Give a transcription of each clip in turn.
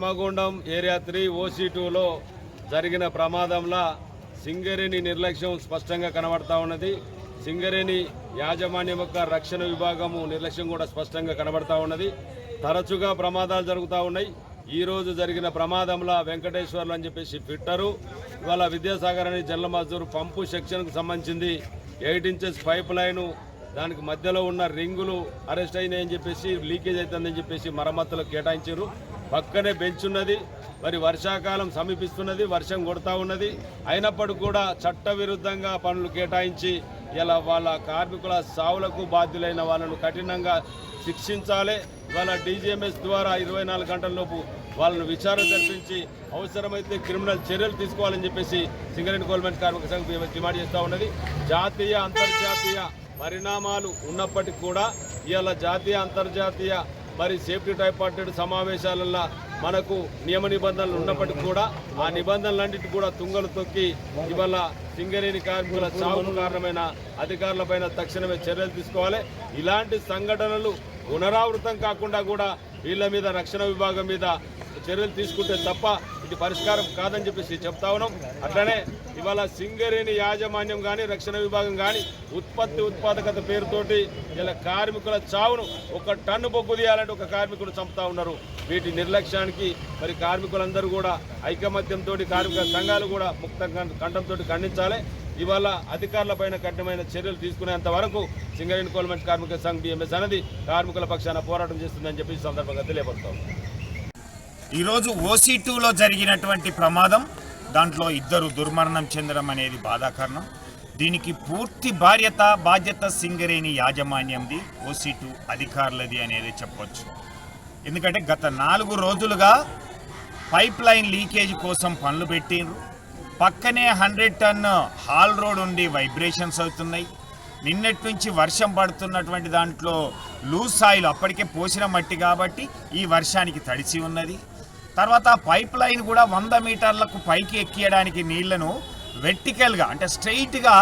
Ramagundam area 3 OC2లో జరిగిన ప్రమాదంలో సింగరేణి నిర్లక్ష్యం స్పష్టంగా కనబడతా ఉన్నది. సింగరేణి యాజమాన్యం యొక్క రక్షణ విభాగము నిర్లక్ష్యం కూడా స్పష్టంగా కనబడతా ఉన్నది. తరచుగా ప్రమాదాలు జరుగుతూ ఉన్నాయి. ఈరోజు జరిగిన ప్రమాదంలో వెంకటేశ్వర్లు అని చెప్పేసి ఫిట్టరు, ఇవాళ విద్యాసాగర్ అని జనరల్ మజూర్ పంపు సెక్షన్కు సంబంధించింది 8 ఇంచెస్ పైప్ లైను, దానికి మధ్యలో ఉన్న రింగులు అరెస్ట్ అయినాయని చెప్పేసి లీకేజ్ అవుతుందని చెప్పేసి మరమ్మతులకు కేటాయించారు. పక్కనే బెంచ్ ఉన్నది. మరి వర్షాకాలం సమీపిస్తున్నది, వర్షం కొడతా ఉన్నది. అయినప్పటికీ కూడా చట్టవిరుద్ధంగా పనులు కేటాయించి ఇలా వాళ్ళ కార్మికుల సావులకు బాధ్యులైన వాళ్ళను కఠినంగా శిక్షించాలి. ఇవాళ DGMS ద్వారా 24 గంటలలోపు వాళ్ళను విచారణ జరిపించి అవసరమైతే క్రిమినల్ చర్యలు తీసుకోవాలని చెప్పేసి సింగరేణి కోల్ కార్మిక సంఘం డిమాండ్ చేస్తూ ఉన్నది. జాతీయ అంతర్జాతీయ పరిణామాలు ఉన్నప్పటికీ కూడా ఇవాళ జాతీయ అంతర్జాతీయ మరి సేఫ్టీ ట్రైపార్టెడ్ సమావేశాలలో మనకు నియమ నిబంధనలు ఉన్నప్పటికీ కూడా ఆ నిబంధనలన్నిటి కూడా తుంగలు తొక్కి ఇవాళ సింగరేణి కార్మికుల చావుకు కారణమైన అధికారులపైన తక్షణమే చర్యలు తీసుకోవాలి. ఇలాంటి సంఘటనలు పునరావృతం కాకుండా కూడా వీళ్ళ మీద రక్షణ విభాగం మీద చర్యలు తీసుకుంటే తప్ప ఇది పరిష్కారం కాదని చెప్పేసి చెప్తా ఉన్నాం. అట్లనే ఇవాళ సింగరేణి యాజమాన్యం కానీ రక్షణ విభాగం కానీ ఉత్పాదకత పేరుతోటి ఇలా కార్మికుల చావును 1 టన్ను బొగ్గు తీయాలంటే ఒక కార్మికుడు చంపుతా ఉన్నారు. వీటి నిర్లక్ష్యానికి మరి కార్మికులందరూ కూడా ఐకమత్యంతో కార్మిక సంఘాలు కూడా ముక్త కంఠంతో ఖండించాలి. ఇవాళ అధికారులపైన కఠినమైన చర్యలు తీసుకునేంత వరకు సింగరేణి కోల్ కార్మిక సంఘం DMS అనేది కార్మికుల పక్షాన పోరాటం చేస్తుందని చెప్పి ఈ సందర్భంగా తెలియపడతాం. ఈరోజు OC2లో జరిగినటువంటి ప్రమాదం, దాంట్లో 2 దుర్మరణం చెందడం అనేది బాధాకరణం. దీనికి పూర్తి బాధ్యత సింగరేణి యాజమాన్యంది, OC2 అధికారులది అనేది చెప్పొచ్చు. ఎందుకంటే గత 4 రోజులుగా పైప్ లైన్ లీకేజ్ కోసం పనులు పెట్టిండ్రు. పక్కనే 100 టన్ హాల్ రోడ్ ఉండి వైబ్రేషన్స్ అవుతున్నాయి. నిన్నటి నుంచి వర్షం పడుతున్నటువంటి దాంట్లో లూజ్ సాయిల్ అప్పటికే పోసిన మట్టి కాబట్టి ఈ వర్షానికి తడిసి ఉన్నది. తర్వాత పైప్ లైన్ కూడా 100 మీటర్లకు పైకి ఎక్కియడానికి నీళ్లను వెర్టికల్గా అంటే స్ట్రైట్గా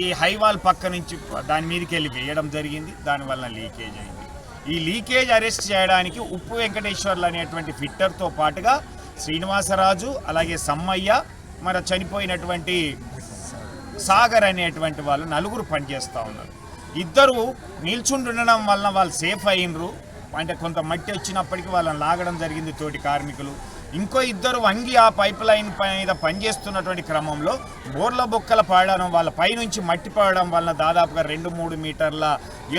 ఈ హైవాల్ పక్క నుంచి దాని మీదకి వెళ్ళి వేయడం జరిగింది. దానివల్ల లీకేజ్ అయింది. ఈ లీకేజ్ అరెస్ట్ చేయడానికి ఉప్పు వెంకటేశ్వర్లు అనేటువంటి ఫిట్టర్తో పాటుగా శ్రీనివాసరాజు, అలాగే సమ్మయ్య, మరి చనిపోయినటువంటి సాగర్ అనేటువంటి వాళ్ళు 4 పనిచేస్తూ ఉన్నారు. 2 నిల్చుండడం వలన వాళ్ళు సేఫ్ అయినరు. అంటే కొంత మట్టి వచ్చినప్పటికీ వాళ్ళని లాగడం జరిగింది తోటి కార్మికులు. ఇంకో 2 వంగి ఆ పైప్ లైన్ మీద పనిచేస్తున్నటువంటి క్రమంలో బోర్ల బొక్కల పడడం, వాళ్ళ పైనుంచి మట్టి పడడం వలన దాదాపుగా 2-3 మీటర్ల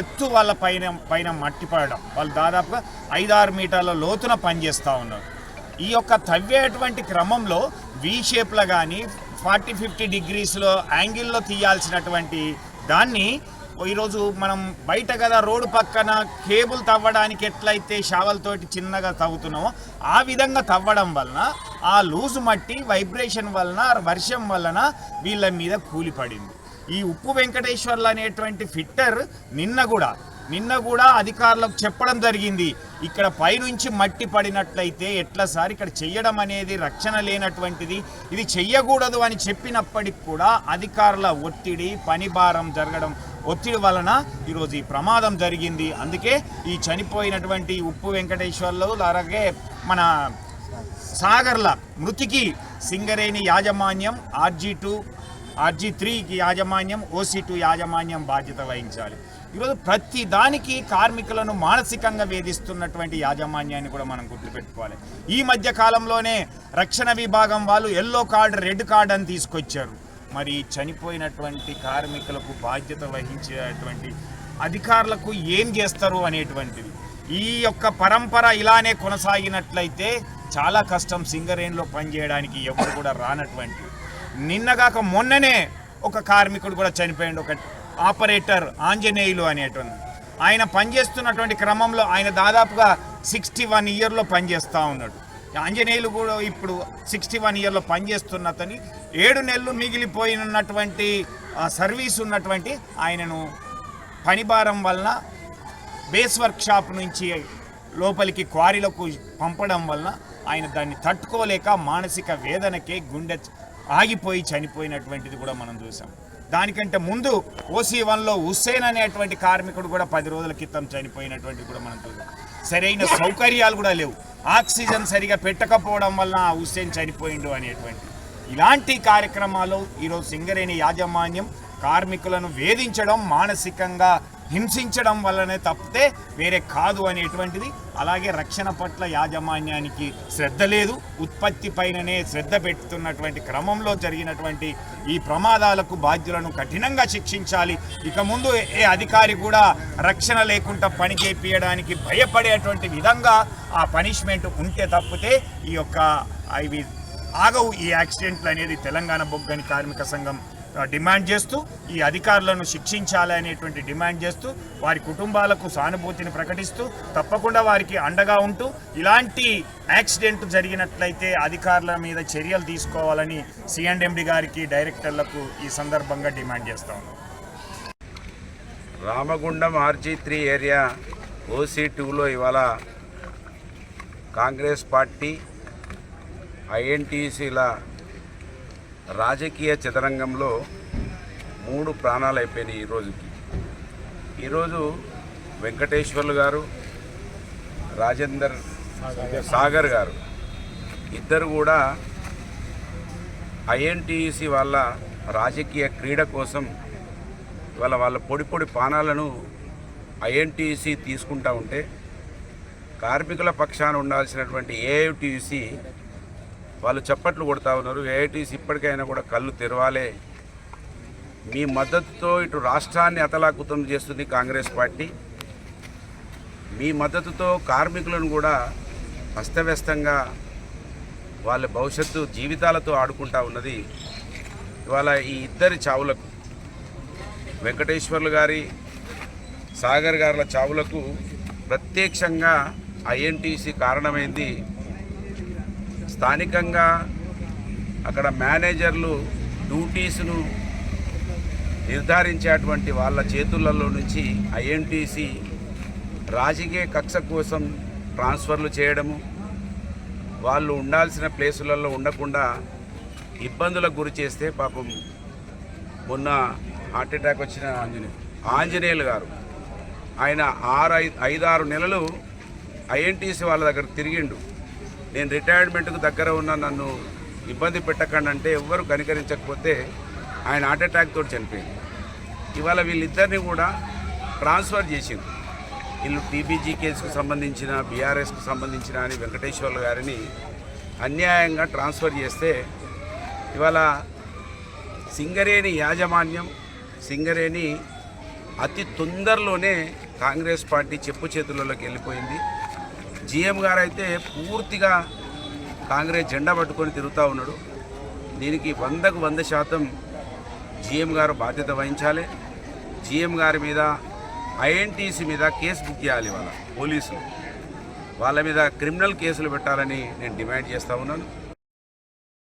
ఎత్తు వాళ్ళ పైన మట్టి పడడం, వాళ్ళు దాదాపుగా 5-6 మీటర్ల లోతున పనిచేస్తూ ఉన్నారు. ఈ యొక్క తవ్వేటువంటి క్రమంలో V షేప్లో కానీ 40-50 డిగ్రీస్లో యాంగిల్లో తీయాల్సినటువంటి దాన్ని ఈరోజు మనం బయట కదా రోడ్డు పక్కన కేబుల్ తవ్వడానికి ఎట్లయితే షావల్తోటి చిన్నగా తవ్వుతున్నామో ఆ విధంగా తవ్వడం వలన ఆ లూజు మట్టి వైబ్రేషన్ వలన వర్షం వలన వీళ్ళ మీద కూలిపడింది. ఈ ఉప్పు వెంకటేశ్వర్లు అనేటువంటి ఫిట్టర్ నిన్న కూడా అధికారులకు చెప్పడం జరిగింది, ఇక్కడ పైనుంచి మట్టి పడినట్లయితే ఎట్లా సార్ ఇక్కడ చెయ్యడం అనేది రక్షణ లేనటువంటిది, ఇది చెయ్యకూడదు అని చెప్పినప్పటికి కూడా అధికారుల ఒత్తిడి, పని భారం జరగడం ఒత్తిడి వలన ఈరోజు ఈ ప్రమాదం జరిగింది. అందుకే ఈ చనిపోయినటువంటి ఉప్పు వెంకటేశ్వర్లు అలాగే మన సాగర్ల మృతికి సింగరేణి యాజమాన్యం, RG3 యాజమాన్యం, OC2 యాజమాన్యం బాధ్యత వహించాలి. ఈరోజు ప్రతి దానికి కార్మికులను మానసికంగా వేధిస్తున్నటువంటి యాజమాన్యాన్ని కూడా మనం గుర్తుపెట్టుకోవాలి. ఈ మధ్య కాలంలోనే రక్షణ విభాగం వాళ్ళు ఎల్లో కార్డ్, రెడ్ కార్డ్ అని తీసుకొచ్చారు. మరి చనిపోయినటువంటి కార్మికులకు బాధ్యత వహించేటువంటి అధికారులకు ఏం చేస్తారు అనేటువంటిది. ఈ యొక్క పరంపర ఇలానే కొనసాగినట్లయితే చాలా కష్టం సింగరేణిలో పనిచేయడానికి, ఎవరు కూడా రానటువంటి. నిన్నగాక మొన్ననే ఒక కార్మికుడు కూడా చనిపోయాడు, ఒక ఆపరేటర్ ఆంజనేయులు అనేటువంటి ఆయన పనిచేస్తున్నటువంటి క్రమంలో ఆయన దాదాపుగా 61 ఇయర్లో పనిచేస్తూ ఉన్నాడు. ఆంజనేయులు కూడా ఇప్పుడు 61 ఇయర్లో పనిచేస్తున్న అతని 7 నెలలు మిగిలిపోయినటువంటి సర్వీస్ ఉన్నటువంటి ఆయనను పని భారం వలన బేస్ వర్క్ షాప్ నుంచి లోపలికి క్వారీలకు పంపడం వలన ఆయన దాన్ని తట్టుకోలేక మానసిక వేదనకే గుండె ఆగిపోయి చనిపోయినటువంటిది కూడా మనం చూసాం. దానికంటే ముందు OC1లో హుస్సేన్ అనేటువంటి కార్మికుడు కూడా 10 రోజుల క్రితం చనిపోయినటువంటిది కూడా మనం చూసాం. సరైన సౌకర్యాలు కూడా లేవు. ఆక్సిజన్ సరిగా పెట్టకపోవడం వలన హుస్సేన్ చనిపోయిండు అనేటువంటి ఇలాంటి కార్యక్రమాలు ఈరోజు సింగరేణి యాజమాన్యం కార్మికులను వేధించడం, మానసికంగా హింసించడం వల్లనే తప్పితే వేరే కాదు అనేటువంటిది. అలాగే రక్షణ పట్ల యాజమాన్యానికి శ్రద్ధ లేదు, ఉత్పత్తి పైననే శ్రద్ధ పెడుతున్నటువంటి క్రమంలో జరిగినటువంటి ఈ ప్రమాదాలకు బాధ్యులను కఠినంగా శిక్షించాలి. ఇక ముందు ఏ అధికారి కూడా రక్షణ లేకుండా పని చేయించడానికి భయపడేటువంటి విధంగా ఆ పనిష్మెంట్ ఉంటే తప్పితే ఈ యొక్క ఇవి ఆగవు ఈ యాక్సిడెంట్లు అనేది తెలంగాణ బొగ్గని కార్మిక సంఘం డిమాండ్ చేస్తూ ఈ అధికారులను శిక్షించాలి అనేటువంటి డిమాండ్ చేస్తూ వారి కుటుంబాలకు సానుభూతిని ప్రకటిస్తూ తప్పకుండా వారికి అండగా ఉంటూ ఇలాంటి యాక్సిడెంట్ జరిగినట్లయితే అధికారుల మీద చర్యలు తీసుకోవాలని సిఎండ్ఎండి గారికి, డైరెక్టర్లకు ఈ సందర్భంగా డిమాండ్ చేస్తా ఉన్నాం. రామగుండం RG3 ఏరియా OC2లో ఇవాళ కాంగ్రెస్ పార్టీ INTUCల రాజకీయ చదరంగంలో 3 ప్రాణాలు అయిపోయినాయి ఈరోజుకి. ఈరోజు వెంకటేశ్వర్లు గారు, రాజేందర్ సాగర్ గారు ఇద్దరు కూడా INTUC వాళ్ళ రాజకీయ క్రీడ కోసం వాళ్ళ పొడి పానాలను INTUC తీసుకుంటా ఉంటే కార్మికుల పక్షాన ఉండాల్సినటువంటి AITUC వాళ్ళు చప్పట్లు కొడతా ఉన్నారు. AITUC ఇప్పటికైనా కూడా కళ్ళు తెరవాలే. మీ మద్దతుతో ఇటు రాష్ట్రాన్ని అతలాకుతం చేస్తుంది కాంగ్రెస్ పార్టీ. మీ మద్దతుతో కార్మికులను కూడా అస్తవ్యస్తంగా వాళ్ళ భవిష్యత్తు జీవితాలతో ఆడుకుంటా ఉన్నది. ఇవాళ ఈ ఇద్దరి చావులకు, వెంకటేశ్వర్లు గారి, సాగర్ గారుల చావులకు ప్రత్యక్షంగా INTUC కారణమైంది. స్థానికంగా అక్కడ మేనేజర్లు డ్యూటీస్ను నిర్ధారించేటువంటి వాళ్ళ చేతులలో నుంచి INTUC రాజకీయ కక్ష కోసం ట్రాన్స్ఫర్లు చేయడము, వాళ్ళు ఉండాల్సిన ప్లేసులలో ఉండకుండా ఇబ్బందులకు గురి చేస్తే పాపం మొన్న హార్ట్ అటాక్ వచ్చిన ఆంజనేయులు గారు ఆయన 5-6 నెలలు INTUC వాళ్ళ దగ్గర తిరిగిండు. నేను రిటైర్మెంట్కు దగ్గర ఉన్న నన్ను ఇబ్బంది పెట్టకండి అంటే ఎవ్వరు కనికరించకపోతే ఆయన హార్ట్ అటాక్ తోటి చనిపోయింది. ఇవాళ వీళ్ళిద్దరిని కూడా ట్రాన్స్ఫర్ చేసింది. వీళ్ళు TBG కేసుకు సంబంధించిన, BRSకు సంబంధించిన అని వెంకటేశ్వర్లు గారిని అన్యాయంగా ట్రాన్స్ఫర్ చేస్తే ఇవాళ సింగరేణి యాజమాన్యం, సింగరేణి అతి తొందరలోనే కాంగ్రెస్ పార్టీ చెప్పు చేతులలోకి వెళ్ళిపోయింది. GM గారు అయితే పూర్తిగా కాంగ్రెస్ జెండా పట్టుకొని తిరుగుతూ ఉన్నాడు. దీనికి 100% GM గారు బాధ్యత వహించాలి. GM గారి మీద, INTUC మీద కేసు బుక్ చేయాలి. వాళ్ళ పోలీసులు వాళ్ళ మీద క్రిమినల్ కేసులు పెట్టాలని నేను డిమాండ్ చేస్తూ ఉన్నాను.